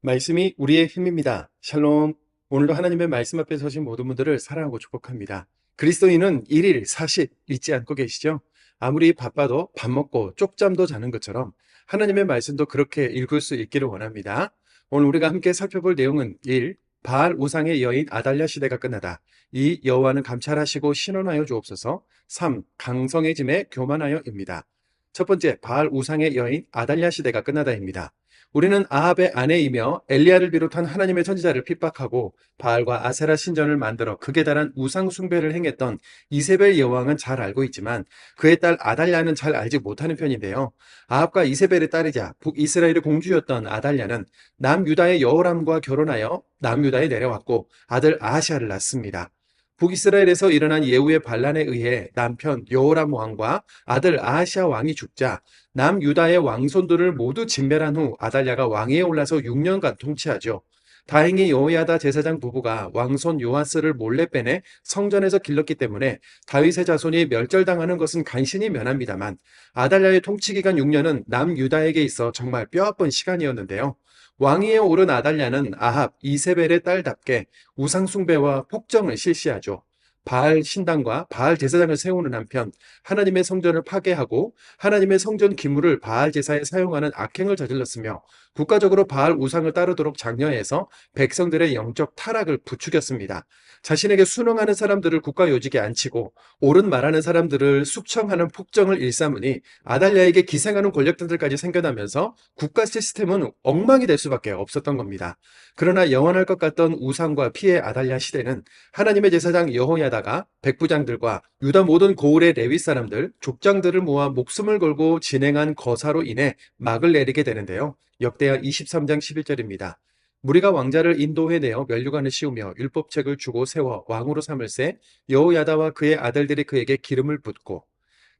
말씀이 우리의 힘입니다. 샬롬. 오늘도 하나님의 말씀 앞에 서신 모든 분들을 사랑하고 축복합니다. 그리스도인은 일일 사십 잊지 않고 계시죠? 아무리 바빠도 밥 먹고 쪽잠도 자는 것처럼 하나님의 말씀도 그렇게 읽을 수 있기를 원합니다. 오늘 우리가 함께 살펴볼 내용은 1. 바알 우상의 여인 아달랴 시대가 끝나다. 2. 여호와는 감찰하시고 신원하여 주옵소서. 3. 강성해짐에 교만하여입니다. 첫 번째, 바알 우상의 여인 아달랴 시대가 끝나다입니다. 우리는 아합의 아내이며 엘리야를 비롯한 하나님의 선지자를 핍박하고 바알과 아세라 신전을 만들어 극에 달한 우상 숭배를 행했던 이세벨 여왕은 잘 알고 있지만 그의 딸 아달랴는 잘 알지 못하는 편인데요. 아합과 이세벨의 딸이자 북이스라엘의 공주였던 아달랴는 남유다의 여호람과 결혼하여 남유다에 내려왔고 아들 아하시아를 낳습니다. 북이스라엘에서 일어난 예후의 반란에 의해 남편 여호람 왕과 아들 아하시아 왕이 죽자 남유다의 왕손들을 모두 진멸한 후 아달랴가 왕위에 올라서 6년간 통치하죠. 다행히 여호야다 제사장 부부가 왕손 요아스를 몰래 빼내 성전에서 길렀기 때문에 다윗의 자손이 멸절당하는 것은 간신히 면합니다만 아달랴의 통치 기간 6년은 남유다에게 있어 정말 뼈아픈 시간이었는데요. 왕위에 오른 아달랴는 아합, 이세벨의 딸답게 우상 숭배와 폭정을 실시하죠. 바알 신당과 바알 제사장을 세우는 한편 하나님의 성전을 파괴하고 하나님의 성전 기물을 바알 제사에 사용하는 악행을 저질렀으며 국가적으로 바알 우상을 따르도록 장려해서 백성들의 영적 타락을 부추겼습니다. 자신에게 순응하는 사람들을 국가 요직에 앉히고 옳은 말하는 사람들을 숙청하는 폭정을 일삼으니 아달랴에게 기생하는 권력들까지 생겨나면서 국가 시스템은 엉망이 될 수밖에 없었던 겁니다. 그러나 영원할 것 같던 우상과 피해 아달랴 시대는 하나님의 제사장 여호야다가 백부장들과 유다 모든 고을의 레위 사람들, 족장들을 모아 목숨을 걸고 진행한 거사로 인해 막을 내리게 되는데요. 역대하 23장 11절입니다. 무리가 왕자를 인도해내어 면류관을 씌우며 율법책을 주고 세워 왕으로 삼을새 여호야다와 그의 아들들이 그에게 기름을 붓고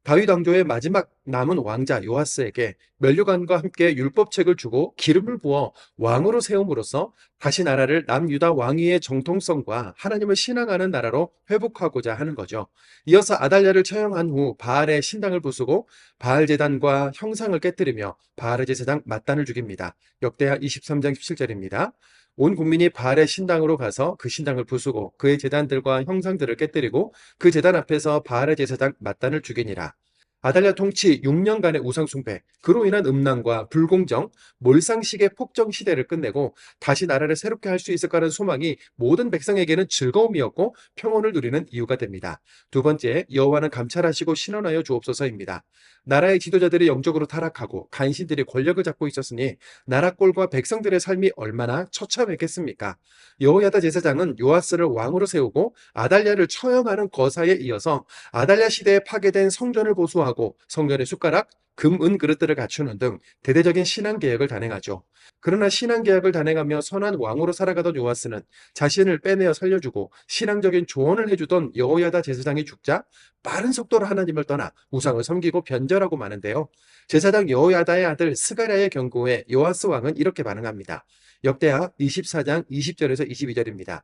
다윗 왕조의 마지막 남은 왕자 요아스에게 면류관과 함께 율법책을 주고 기름을 부어 왕으로 세움으로써 다시 나라를 남유다 왕위의 정통성과 하나님을 신앙하는 나라로 회복하고자 하는 거죠. 이어서 아달랴를 처형한 후 바알의 신당을 부수고 바알 제단과 형상을 깨뜨리며 바알의 제사장 mat단을 죽입니다. 역대하 23장 17절입니다. 온 국민이 바알의 신당으로 가서 그 신당을 부수고 그의 제단들과 형상들을 깨뜨리고 그 제단 앞에서 바알의 제사장 mat단을 죽이니라. 아달랴 통치 6년간의 우상 숭배, 그로 인한 음란과 불공정, 몰상식의 폭정 시대를 끝내고 다시 나라를 새롭게 할 수 있을 거라는 소망이 모든 백성에게는 즐거움이었고 평온을 누리는 이유가 됩니다. 두 번째, 여호와는 감찰하시고 신원하여 주옵소서입니다. 나라의 지도자들이 영적으로 타락하고 간신들이 권력을 잡고 있었으니 나라 꼴과 백성들의 삶이 얼마나 처참했겠습니까? 여호야다 제사장은 요아스를 왕으로 세우고 아달랴를 처형하는 거사에 이어서 아달랴 시대에 파괴된 성전을 보수하고 성전의 숟가락, 금, 은 그릇들을 갖추는 등 대대적인 신앙개혁을 단행하죠. 그러나 신앙개혁을 단행하며 선한 왕으로 살아가던 요아스는 자신을 빼내어 살려주고 신앙적인 조언을 해주던 여호야다 제사장이 죽자 빠른 속도로 하나님을 떠나 우상을 섬기고 변절하고 마는데요. 제사장 여호야다의 아들 스가랴의 경고에 요아스 왕은 이렇게 반응합니다. 역대하 24장 20절에서 22절입니다.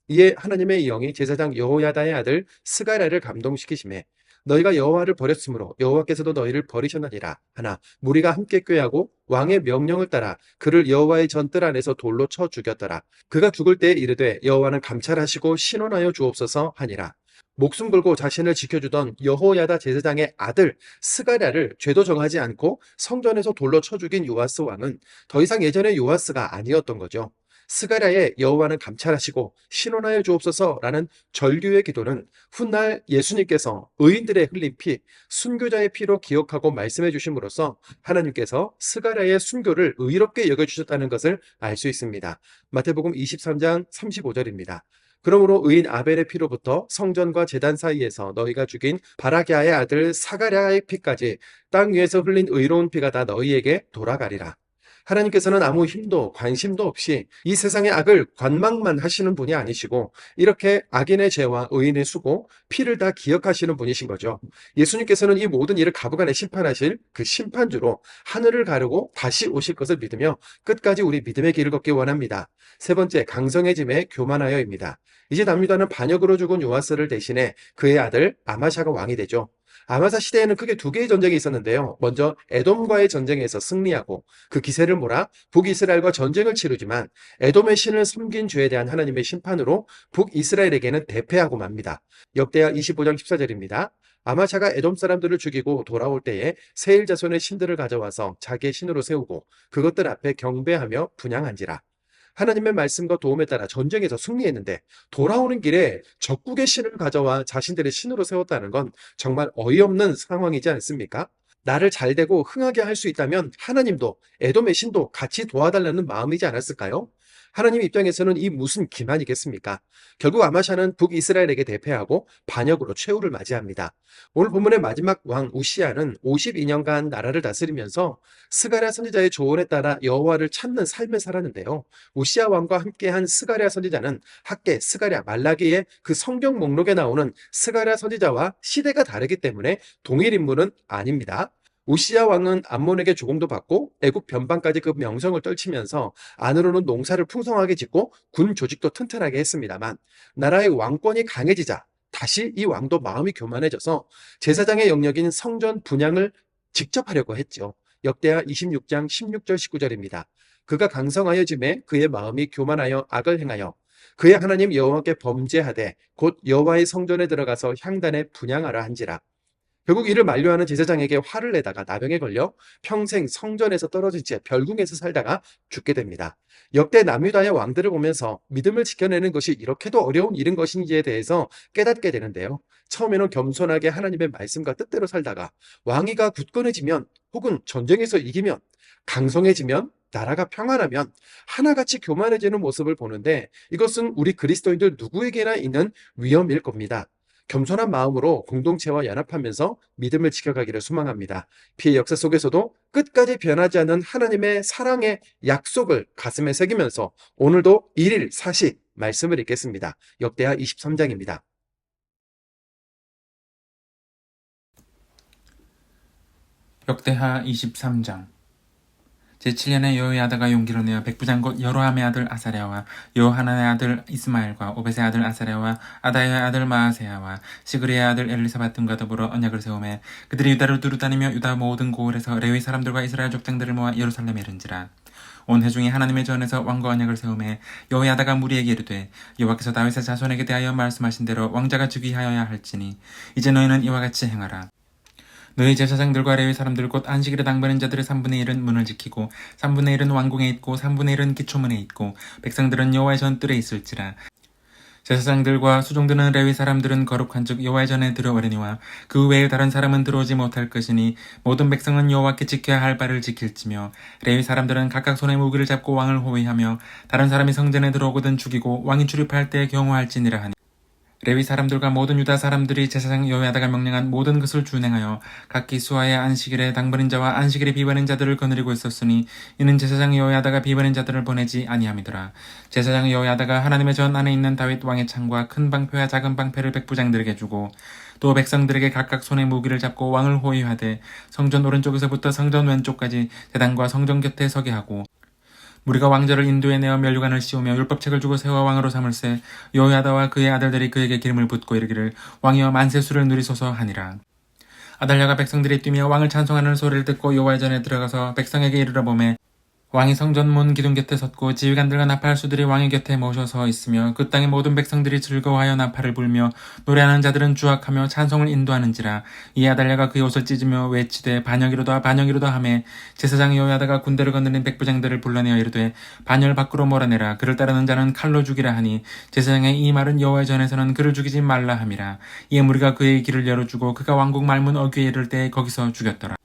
이에 하나님의 영이 제사장 여호야다의 아들 스가랴를 감동시키시매 너희가 여호와를 버렸으므로 여호와께서도 너희를 버리셨느니라 하나 무리가 함께 꾀하고 왕의 명령을 따라 그를 여호와의 전뜰 안에서 돌로 쳐 죽였더라. 그가 죽을 때에 이르되 여호와는 감찰하시고 신원하여 주옵소서 하니라. 목숨 걸고 자신을 지켜주던 여호야다 제사장의 아들 스가랴를 죄도 정하지 않고 성전에서 돌로 쳐 죽인 요아스 왕은 더 이상 예전의 요아스가 아니었던 거죠. 스가랴의 여호와는 감찰하시고 신원하여 주옵소서라는 절규의 기도는 훗날 예수님께서 의인들의 흘린 피, 순교자의 피로 기억하고 말씀해 주심으로써 하나님께서 스가랴의 순교를 의롭게 여겨주셨다는 것을 알 수 있습니다. 마태복음 23장 35절입니다. 그러므로 의인 아벨의 피로부터 성전과 제단 사이에서 너희가 죽인 바라기아의 아들 사가랴의 피까지 땅 위에서 흘린 의로운 피가 다 너희에게 돌아가리라. 하나님께서는 아무 힘도 관심도 없이 이 세상의 악을 관망만 하시는 분이 아니시고 이렇게 악인의 죄와 의인의 수고, 피를 다 기억하시는 분이신 거죠. 예수님께서는 이 모든 일을 가부간에 심판하실 그 심판주로 하늘을 가르고 다시 오실 것을 믿으며 끝까지 우리 믿음의 길을 걷기 원합니다. 세 번째, 강성해짐에 교만하여입니다. 이제 남유다는 반역으로 죽은 요아스를 대신해 그의 아들 아마샤가 왕이 되죠. 아마사 시대에는 크게 두 개의 전쟁이 있었는데요. 먼저 에돔과의 전쟁에서 승리하고 그 기세를 몰아 북이스라엘과 전쟁을 치르지만 에돔의 신을 섬긴 죄에 대한 하나님의 심판으로 북이스라엘에게는 대패하고 맙니다. 역대하 25장 14절입니다. 아마샤가 에돔 사람들을 죽이고 돌아올 때에 세일 자손의 신들을 가져와서 자기의 신으로 세우고 그것들 앞에 경배하며 분향한지라. 하나님의 말씀과 도움에 따라 전쟁에서 승리했는데 돌아오는 길에 적국의 신을 가져와 자신들의 신으로 세웠다는 건 정말 어이없는 상황이지 않습니까? 나를 잘되고 흥하게 할 수 있다면 하나님도 에돔의 신도 같이 도와달라는 마음이지 않았을까요? 하나님 입장에서는 이 무슨 기만이겠습니까? 결국 아마샤는 북이스라엘에게 대패하고 반역으로 최후를 맞이합니다. 오늘 본문의 마지막 왕 우시아는 52년간 나라를 다스리면서 스가랴 선지자의 조언에 따라 여호와를 찾는 삶을 살았는데요. 우시아 왕과 함께한 스가랴 선지자는 학개, 스가랴, 말라기의 그 성경 목록에 나오는 스가랴 선지자와 시대가 다르기 때문에 동일 인물은 아닙니다. 우시아 왕은 암몬에게 조공도 받고 애굽 변방까지 그 명성을 떨치면서 안으로는 농사를 풍성하게 짓고 군 조직도 튼튼하게 했습니다만 나라의 왕권이 강해지자 다시 이 왕도 마음이 교만해져서 제사장의 영역인 성전 분향을 직접 하려고 했죠. 역대하 26장 16절 19절입니다. 그가 강성하여짐에 그의 마음이 교만하여 악을 행하여 그의 하나님 여호와께 범죄하되 곧 여호와의 성전에 들어가서 향단에 분향하라 한지라. 결국 이를 만류하는 제사장에게 화를 내다가 나병에 걸려 평생 성전에서 떨어진 채 별궁에서 살다가 죽게 됩니다. 역대 남유다의 왕들을 보면서 믿음을 지켜내는 것이 이렇게도 어려운 일인 것인지에 대해서 깨닫게 되는데요. 처음에는 겸손하게 하나님의 말씀과 뜻대로 살다가 왕위가 굳건해지면 혹은 전쟁에서 이기면 강성해지면 나라가 평안하면 하나같이 교만해지는 모습을 보는데 이것은 우리 그리스도인들 누구에게나 있는 위험일 겁니다. 겸손한 마음으로 공동체와 연합하면서 믿음을 지켜가기를 소망합니다. 피해 역사 속에서도 끝까지 변하지 않는 하나님의 사랑의 약속을 가슴에 새기면서 오늘도 1일 4시 말씀을 읽겠습니다. 역대하 23장입니다. 역대하 23장 제7년에 여호야다가 용기를 내어 백부장 곧 여로함의 아들 아사랴와 여호하난의 아들 이스마엘과 오벳의 아들 아사랴와 아다야의 아들 마아세야와 시그리의 아들 엘리사밧 등과 더불어 언약을 세우매 그들이 유다를 두루 다니며 유다 모든 고을에서 레위 사람들과 이스라엘 족장들을 모아 예루살렘에 이른지라. 온 회중이 하나님의 전에서 왕과 언약을 세우매 여호야다가 무리에게 이르되 여호와께서 다윗의 자손에게 대하여 말씀하신 대로 왕자가 즉위하여야 할지니 이제 너희는 이와 같이 행하라. 너희 제사장들과 레위 사람들 곧 안식일에 당번인 자들의 3분의 1은 문을 지키고 3분의 1은 왕궁에 있고 3분의 1은 기초문에 있고 백성들은 여호와의 전뜰에 있을지라. 제사장들과 수종드는 레위 사람들은 거룩한 즉 여호와의 전에 들어오려니와 그 외에 다른 사람은 들어오지 못할 것이니 모든 백성은 여호와께 지켜야 할 바를 지킬지며 레위 사람들은 각각 손에 무기를 잡고 왕을 호위하며 다른 사람이 성전에 들어오거든 죽이고 왕이 출입할 때 경호할지니라 하니 레위 사람들과 모든 유다 사람들이 제사장 여호야다가 명령한 모든 것을 준행하여 각기 수하의 안식일에 당번인 자와 안식일에 비번인 자들을 거느리고 있었으니 이는 제사장 여호야다가 비번인 자들을 보내지 아니함이더라. 제사장 여호야다가 하나님의 전 안에 있는 다윗 왕의 창과 큰 방패와 작은 방패를 백부장들에게 주고 또 백성들에게 각각 손에 무기를 잡고 왕을 호위하되 성전 오른쪽에서부터 성전 왼쪽까지 제단과 성전 곁에 서게 하고 무리가 왕자를 인도에 내어 면류관을 씌우며 율법책을 주고 세워 왕으로 삼을세 여호야다와 그의 아들들이 그에게 기름을 붓고 이르기를 왕이여 만세수를 누리소서 하니라. 아달랴가 백성들이 뛰며 왕을 찬송하는 소리를 듣고 여호와의 전에 들어가서 백성에게 이르러 보매 왕이 성전문 기둥 곁에 섰고 지휘관들과 나팔수들이 왕의 곁에 모셔서 있으며 그 땅의 모든 백성들이 즐거워하여 나팔을 불며 노래하는 자들은 주악하며 찬송을 인도하는지라. 이에 아달랴가 그의 옷을 찢으며 외치되 반역이로다 반역이로다 하매 제사장 여호야다가 군대를 거느린 백부장들을 불러내어 이르되 반열 밖으로 몰아내라. 그를 따르는 자는 칼로 죽이라 하니 제사장의 이 말은 여호와의 전에서는 그를 죽이지 말라 함이라. 이에 무리가 그의 길을 열어주고 그가 왕궁 말문 어귀에 이를 때 거기서 죽였더라.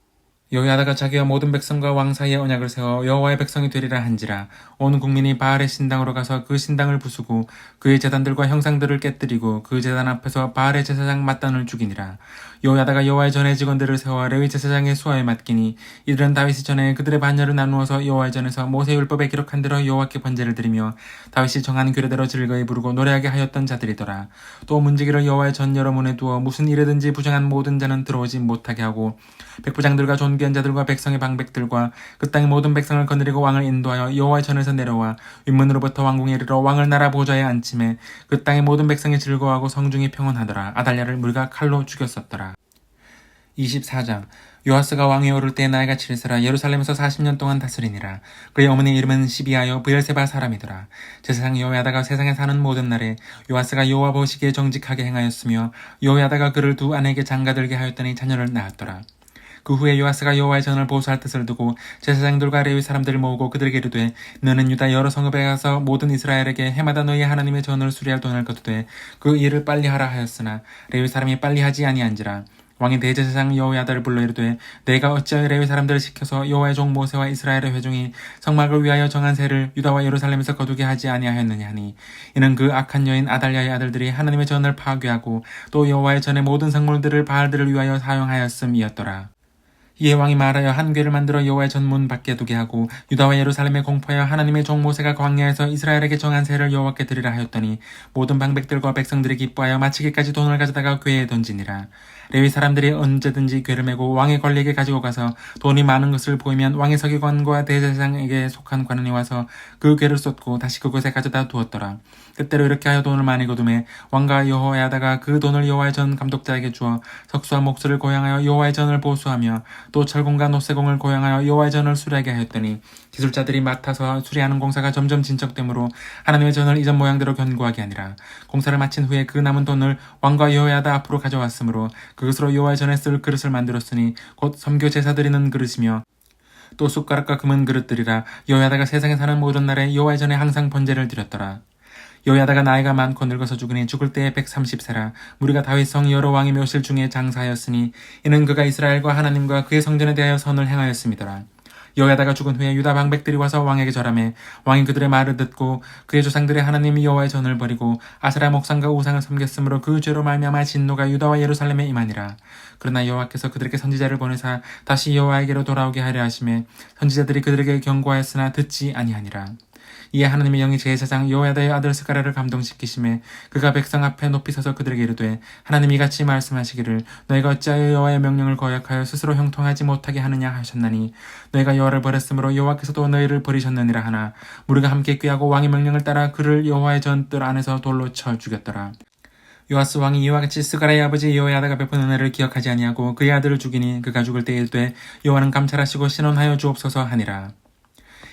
여호야다가 자기와 모든 백성과 왕 사이에 언약을 세워 여호와의 백성이 되리라 한지라. 온 국민이 바알의 신당으로 가서 그 신당을 부수고 그의 제단들과 형상들을 깨뜨리고 그 제단 앞에서 바알의 제사장 맏단을 죽이니라. 여호야다가 여호와의 전에 직원들을 세워 레위 제사장의 수하에 맡기니 이들은 다윗이 전에 그들의 반열을 나누어서 여호와의 전에서 모세 율법에 기록한 대로 여호와께 번제를 드리며 다윗이 정한 규례대로 즐거이 부르고 노래하게 하였던 자들이더라. 또 문지기를 여호와의 전 여러 문에 두어 무슨 일에든지 부정한 모든 자는 들어오지 못하게 하고 백부장들과 존귀한 자들과 백성의 방백들과 그 땅의 모든 백성을 거느리고 왕을 인도하여 여호와의 전에서 내려와 윗문으로부터 왕궁에 이르러 왕을 나라 보좌에 앉히매 그 땅의 모든 백성이 즐거워하고 성중이 평온하더라. 아달랴를 무리가 칼로 죽였었더라. 24장 요아스가 왕위에 오를 때 나이가 7세라 예루살렘에서 40년 동안 다스리니라. 그의 어머니 이름은 시비하여 브엘세바 사람이더라. 제사장 여호야다가 세상에 사는 모든 날에 요아스가 여호와 보시기에 정직하게 행하였으며 여호야다가 그를 두 아내에게 장가들게 하였더니 자녀를 낳았더라. 그 후에 요아스가 여호와의 전을 보수할 뜻을 두고 제사장들과 레위 사람들을 모으고 그들에게 이르되 너는 유다 여러 성읍에 가서 모든 이스라엘에게 해마다 너희 하나님의 전을 수리할 돈을 거두되 그 일을 빨리 하라 하였으나 레위 사람이 빨리 하지 아니한지라. 왕이 대제사장 여호야다를 불러 이르되 내가 어찌하여 레위 사람들을 시켜서 여호와의 종 모세와 이스라엘의 회중이 성막을 위하여 정한 세를 유다와 예루살렘에서 거두게 하지 아니하였느냐 하니 이는 그 악한 여인 아달랴의 아들들이 하나님의 전을 파괴하고 또 여호와의 전의 모든 성물들을 바알들을 위하여 사용하였음이었더라. 이에 왕이 말하여 한 궤를 만들어 여호와의 전문 밖에 두게 하고 유다와 예루살렘에 공포하여 하나님의 종 모세가 광야에서 이스라엘에게 정한 세를 여호와께 드리라 하였더니 모든 방백들과 백성들이 기뻐하여 마치기까지 돈을 가져다가 궤에 던지니라. 레위 사람들이 언제든지 궤를 메고 왕의 관리에게 가지고 가서 돈이 많은 것을 보이면 왕의 서기관과 대제사장에게 속한 관원이 와서 그 궤를 쏟고 다시 그곳에 가져다 두었더라. 그때로 이렇게 하여 돈을 많이 거두매 왕과 여호야다가 그 돈을 여호와의 전 감독자에게 주어 석수와 목수를 고용하여 여호와의 전을 보수하며 또 철공과 노쇠공을 고용하여 여호와의 전을 수리하게 하였더니 기술자들이 맡아서 수리하는 공사가 점점 진척되므로 하나님의 전을 이전 모양대로 견고하게 하니라. 공사를 마친 후에 그 남은 돈을 왕과 여호야다 앞으로 가져왔으므로 그것으로 여호와의 전에 쓸 그릇을 만들었으니 곧 섬교 제사 드리는 그릇이며 또 숟가락과 금은 그릇들이라. 여호야다가 세상에 사는 모든 날에 여호와의 전에 항상 번제를 드렸더라. 여호야다가 나이가 많고 늙어서 죽으니 죽을 때에 130세라. 무리가 다윗성 여러 왕의 묘실 중에 장사하였으니 이는 그가 이스라엘과 하나님과 그의 성전에 대하여 선을 행하였음이더라. 여호야다가 죽은 후에 유다 방백들이 와서 왕에게 절하매 왕이 그들의 말을 듣고 그의 조상들의 하나님 여호와의 전을 버리고 아세라 목상과 우상을 섬겼으므로 그 죄로 말미암아 진노가 유다와 예루살렘에 임하니라. 그러나 여호와께서 그들에게 선지자를 보내사 다시 여호와에게로 돌아오게 하려 하심에 선지자들이 그들에게 경고하였으나 듣지 아니하니라. 이에 하나님의 영이 제사장 여호야다의 아들 스가랴를 감동시키심에 그가 백성 앞에 높이 서서 그들에게 이르되 하나님이 같이 말씀하시기를 너희가 어찌하여 여호와의 명령을 거역하여 스스로 형통하지 못하게 하느냐 하셨나니 너희가 여호와를 버렸으므로 여호와께서도 너희를 버리셨느니라 하나 무리가 함께 꾀하고 왕의 명령을 따라 그를 여호와의 전뜰 안에서 돌로 쳐 죽였더라. 요아스 왕이 이와 같이 스가랴의 아버지 여호야다가 베푼 은혜를 기억하지 아니하고 그의 아들을 죽이니 그가 죽을 때에 이르되 여호와는 감찰하시고 신원하여 주옵소서 하니라.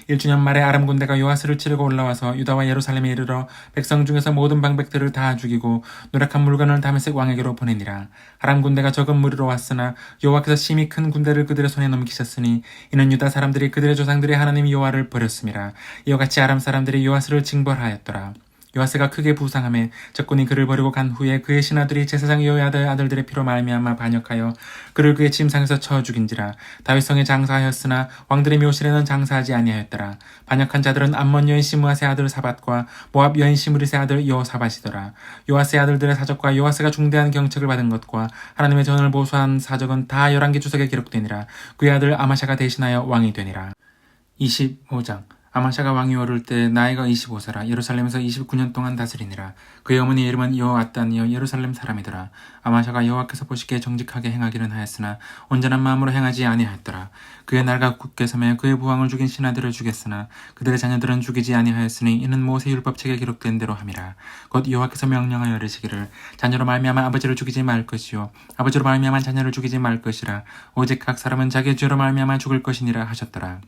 1주년 말에 아람 군대가 요아스를 치르고 올라와서 유다와 예루살렘에 이르러 백성 중에서 모든 방백들을 다 죽이고 노력한 물건을 다메섹 왕에게로 보내니라. 아람 군대가 적은 무리로 왔으나 여호와께서 심히 큰 군대를 그들의 손에 넘기셨으니 이는 유다 사람들이 그들의 조상들의 하나님 여호와를 버렸음이라. 이와 같이 아람 사람들이 요아스를 징벌하였더라. 요아스가 크게 부상하며 적군이 그를 버리고 간 후에 그의 신하들이 제사장 여호야다의 아들들의 피로 말미암아 반역하여 그를 그의 침상에서 쳐 죽인지라. 다윗성에 장사하였으나 왕들의 묘실에는 장사하지 아니하였더라. 반역한 자들은 암몬 여인 시므앗의 아들 사밧과 모압 여인 시므릿의 아들 여호사밧이더라. 요아스의 아들들의 사적과 요아스가 중대한 경책을 받은 것과 하나님의 전을 보수한 사적은 다 11개 주석에 기록되니라. 그의 아들 아마샤가 대신하여 왕이 되니라. 25장 아마샤가 왕이 오를 때 나이가 25세라. 예루살렘에서 29년 동안 다스리니라. 그의 어머니 이름은 여호아단이여 예루살렘 사람이더라. 아마샤가 여호와께서 보시기에 정직하게 행하기는 하였으나 온전한 마음으로 행하지 아니하였더라. 그의 날가 굳게 섬에 그의 부왕을 죽인 신하들을 죽였으나 그들의 자녀들은 죽이지 아니하였으니 이는 모세 율법책에 기록된 대로 함이라. 곧 여호와께서 명령하여 이르시기를 자녀로 말미암아 아버지를 죽이지 말 것이요 아버지로 말미암아 자녀를 죽이지 말 것이라. 오직 각 사람은 자기의 죄로 말미암아 죽을 것이니라 하셨더라.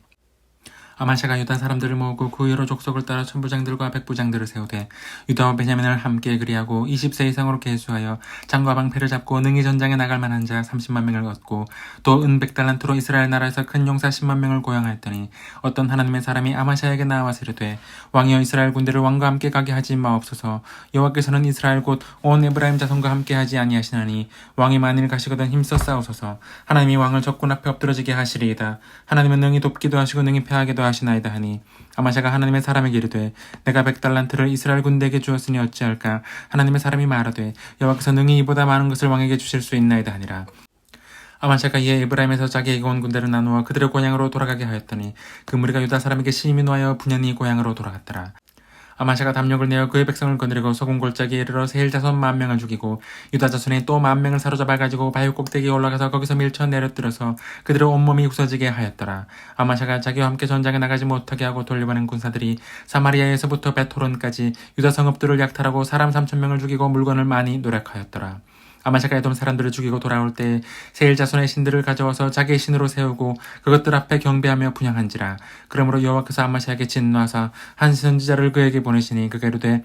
아마샤가 유다 사람들을 모으고 그 여러 족속을 따라 천부장들과 백부장들을 세우되 유다와 베냐민을 함께 그리하고 20세 이상으로 계수하여 장과 방패를 잡고 능히 전장에 나갈 만한 자 30만 명을 얻고 또 은 100달란트로 이스라엘 나라에서 큰 용사 10만 명을 고용하였더니 어떤 하나님의 사람이 아마샤에게 나와서 이르되 왕이여 이스라엘 군대를 왕과 함께 가게 하지 마옵소서. 여호와께서는 이스라엘 곧 온 에브라임 자손과 함께 하지 아니하시나니 왕이 만일 가시거든 힘써 싸우소서. 하나님이 왕을 적군 앞에 엎드러지게 하시리이다. 하나님은 능히 돕기도 하시고 능히 패하기도 하시나이다 하니 아마샤가 하나님의 사람에게 이르되 내가 100달란트를 이스라엘 군대에게 주었으니 어찌할까. 하나님의 사람이 말하되 여호와께서 능히 이보다 많은 것을 왕에게 주실 수 있나이다 하니라. 아마샤가 이에 에브라임에서 자기에게 온 군대를 나누어 그들의 고향으로 돌아가게 하였더니 그 무리가 유다 사람에게 심히 노하여 분연히 고향으로 돌아갔더라. 아마샤가 담력을 내어 그의 백성을 거느리고 소금 골짜기에 이르러 세일 자손 10,000명을 죽이고 유다 자손이 또 10,000명을 사로잡아 가지고 바위 꼭대기에 올라가서 거기서 밀쳐 내려뜨려서 그들의 온몸이 부서지게 하였더라. 아마샤가 자기와 함께 전장에 나가지 못하게 하고 돌려보낸 군사들이 사마리아에서부터 베토론까지 유다 성읍들을 약탈하고 사람 3,000명을 죽이고 물건을 많이 노력하였더라. 아마샤가 에돔 사람들을 죽이고 돌아올 때 세일 자손의 신들을 가져와서 자기의 신으로 세우고 그것들 앞에 경배하며 분향한지라. 그러므로 여호와께서 아마샤에게 진노하사 한 선지자를 그에게 보내시니 그가 이르되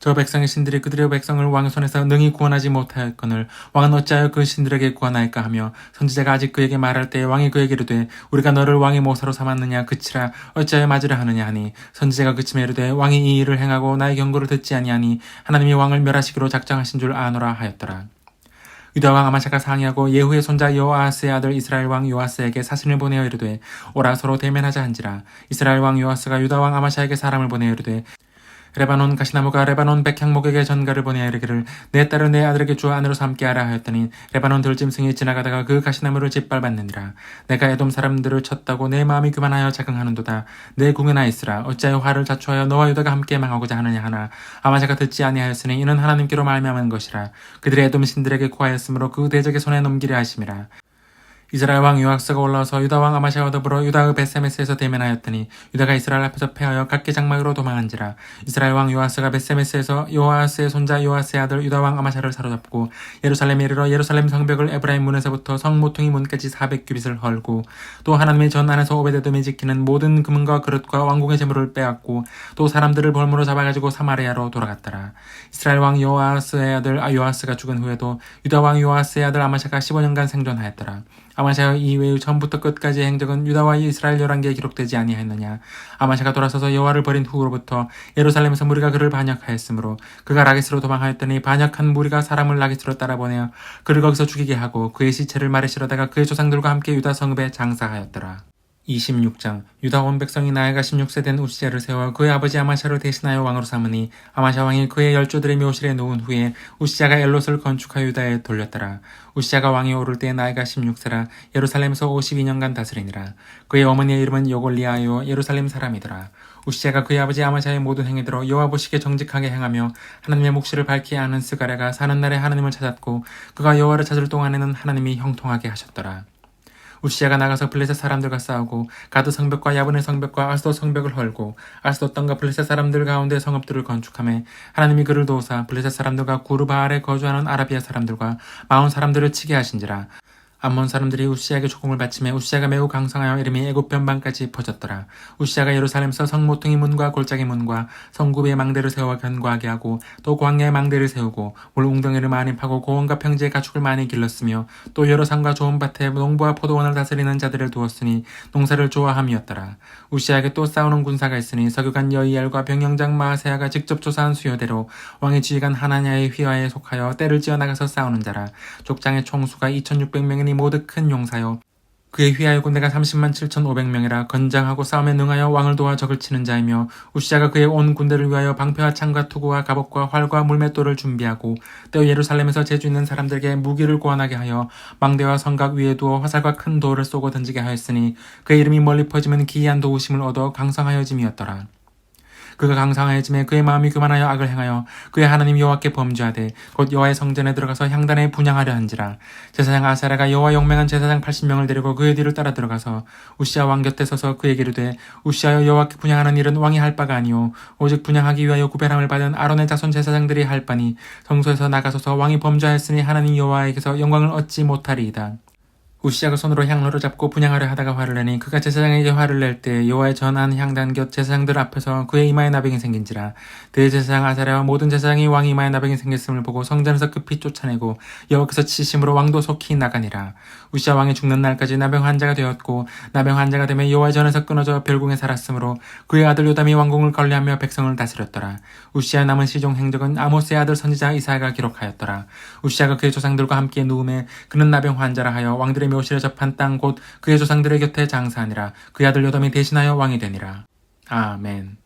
저 백성의 신들이 그들의 백성을 왕의 손에서 능히 구원하지 못하였거늘 왕은 어찌하여 그 신들에게 구원하였까 하며 선지자가 아직 그에게 말할 때에 왕이 그에게 이르되 우리가 너를 왕의 모사로 삼았느냐 그치라 어찌하여 맞으려 하느냐 하니 선지자가 그치매 이르되 왕이 이 일을 행하고 나의 경고를 듣지 아니하니 하나님이 왕을 멸하시기로 작정하신 줄 아노라 하였더라. 유다 왕 아마샤가 상의하고 예후의 손자 요아스의 아들 이스라엘 왕 요아스에게 사신을 보내어 이르되 오라 서로 대면하자 한지라. 이스라엘 왕 요아스가 유다 왕 아마샤에게 사람을 보내어 이르되 레바논 가시나무가 레바논 백향목에게 전가를 보내어 이르기를 내 딸을 내 아들에게 주어 아내로 삼게 하라 하였더니 레바논 들짐승이 지나가다가 그 가시나무를 짓밟았느니라. 내가 에돔 사람들을 쳤다고 내 마음이 교만하여 자긍하는도다. 내 궁에나 있으라. 어찌하여 화를 자초하여 너와 유다가 함께 망하고자 하느냐 하나 아마샤가 듣지 아니하였으니 이는 하나님께로 말미암은 것이라. 그들의 에돔 신들에게 구하였으므로 그 대적의 손에 넘기려 하심이라. 이스라엘 왕 요아스가 올라와서 유다 왕 아마샤와 더불어 유다의 벳세메스에서 대면하였더니 유다가 이스라엘 앞에서 패하여 각계 장막으로 도망한지라. 이스라엘 왕 요아스가 벳세메스에서 요아스의 손자 요아스의 아들 유다 왕 아마샤를 사로잡고 예루살렘에 이르러 예루살렘 성벽을 에브라임 문에서부터 성 모퉁이 문까지 400규빗을 헐고 또 하나님의 전 안에서 오베데돔이 지키는 모든 금은과 그릇과 왕궁의 재물을 빼앗고 또 사람들을 벌무로 잡아가지고 사마리아로 돌아갔더라. 이스라엘 왕 요아스의 아들 요아스가 죽은 후에도 유다 왕 요아스의 아들 아마샤가 15년간 생존하였더라. 아마샤 이외의 처음부터 끝까지의 행적은 유다와 이스라엘 열왕기에 기록되지 아니하였느냐. 아마샤가 돌아서서 여호와를 버린 후로부터 예루살렘에서 무리가 그를 반역하였으므로 그가 라기스로 도망하였더니 반역한 무리가 사람을 라기스로 따라보내어 그를 거기서 죽이게 하고 그의 시체를 마레시로다가 그의 조상들과 함께 유다 성읍에 장사하였더라. 26장 유다 온 백성이 나이가 16세 된 우시야를 세워 그의 아버지 아마샤를 대신하여 왕으로 삼으니 아마샤 왕이 그의 열조들의 묘실에 놓은 후에 우시야가 엘롯을 건축하여 유다에 돌렸더라. 우시야가 왕이 오를 때 나이가 16세라 예루살렘에서 52년간 다스리니라. 그의 어머니의 이름은 요골리아요 예루살렘 사람이더라. 우시야가 그의 아버지 아마샤의 모든 행위대로 여호와 보시기에 정직하게 행하며 하나님의 몫을 밝히 아는 스가랴가 사는 날에 하나님을 찾았고 그가 여호와를 찾을 동안에는 하나님이 형통하게 하셨더라. 우시야가 나가서 블레셋 사람들과 싸우고 가드 성벽과 야브네 성벽과 아스돗 성벽을 헐고 아스돗 땅과 블레셋 사람들 가운데 성읍들을 건축하며 하나님이 그를 도우사 블레셋 사람들과 구르바알에 거주하는 아라비아 사람들과 마온 사람들을 치게 하신지라. 암몬 사람들이 우시야에게 조공을 바치매 우시야가 매우 강성하여 이름이 애굽 변방까지 퍼졌더라. 우시야가 예루살렘에서 성 모퉁이 문과 골짜기 문과 성구비의 망대를 세워 견고하게 하고 또 광야의 망대를 세우고 물 웅덩이를 많이 파고 고원과 평지의 가축을 많이 길렀으며 또 여러 산과 좋은 밭에 농부와 포도원을 다스리는 자들을 두었으니 농사를 좋아함이었더라. 우시야에게 또 싸우는 군사가 있으니 서기관 여이엘과 병영장 마아세야가 직접 조사한 수요대로 왕의 지휘관 하나냐의 휘하에 속하여 떼를 지어 나가서 싸우는 자라. 족장의 총수가 2600명이니 모두 큰 용사요. 그의 휘하의 군대가 30만 7,500명이라 건장하고 싸움에 능하여 왕을 도와 적을 치는 자이며 우시야가 그의 온 군대를 위하여 방패와 창과 투구와 갑옷과 활과 물맷돌을 준비하고 또 예루살렘에서 재주 있는 사람들에게 무기를 고안하게 하여 망대와 성각 위에 두어 화살과 큰 돌을 쏘고 던지게 하였으니 그의 이름이 멀리 퍼지면 기이한 도우심을 얻어 강성하여짐이었더라. 그가 강성하여짐에 그의 마음이 교만하여 악을 행하여 그의 하나님 여호와께 범죄하되 곧 여호와의 성전에 들어가서 향단에 분향하려 한지라. 제사장 아사랴가 여호와 용맹한 제사장 80명을 데리고 그의 뒤를 따라 들어가서 우시야 왕 곁에 서서 그에게 이르되 우시야여 여호와께 분향하는 일은 왕이 할 바가 아니오 오직 분향하기 위하여 구별함을 받은 아론의 자손 제사장들이 할 바니 성소에서 나가소서 왕이 범죄하였으니 하나님 여호와에게서 영광을 얻지 못하리이다. 우시야가 손으로 향로를 잡고 분향하려 하다가 화를 내니 그가 제사장에게 화를 낼 때 여호와의 전한 향단 곁 제사장들 앞에서 그의 이마에 나병이 생긴지라. 대제사장 아사랴와 모든 제사장이 왕의 이마에 나병이 생겼음을 보고 성전에서 급히 쫓아내고 여호와께서 치심으로 왕도 속히 나가니라. 우시야 왕이 죽는 날까지 나병 환자가 되었고 나병 환자가 되며 여호와의 전에서 끊어져 별궁에 살았으므로 그의 아들 요담이 왕궁을 관리하며 백성을 다스렸더라. 우시야의 남은 시종 행적은 아모스의 아들 선지자 이사야가 기록하였더라. 우시야가 그의 조상들과 함께 누움에 그는 나병 환자라 하여 왕들의 묘실에 접한 땅 곧 그의 조상들의 곁에 장사하니라. 그의 아들 요담이 대신하여 왕이 되니라. 아멘.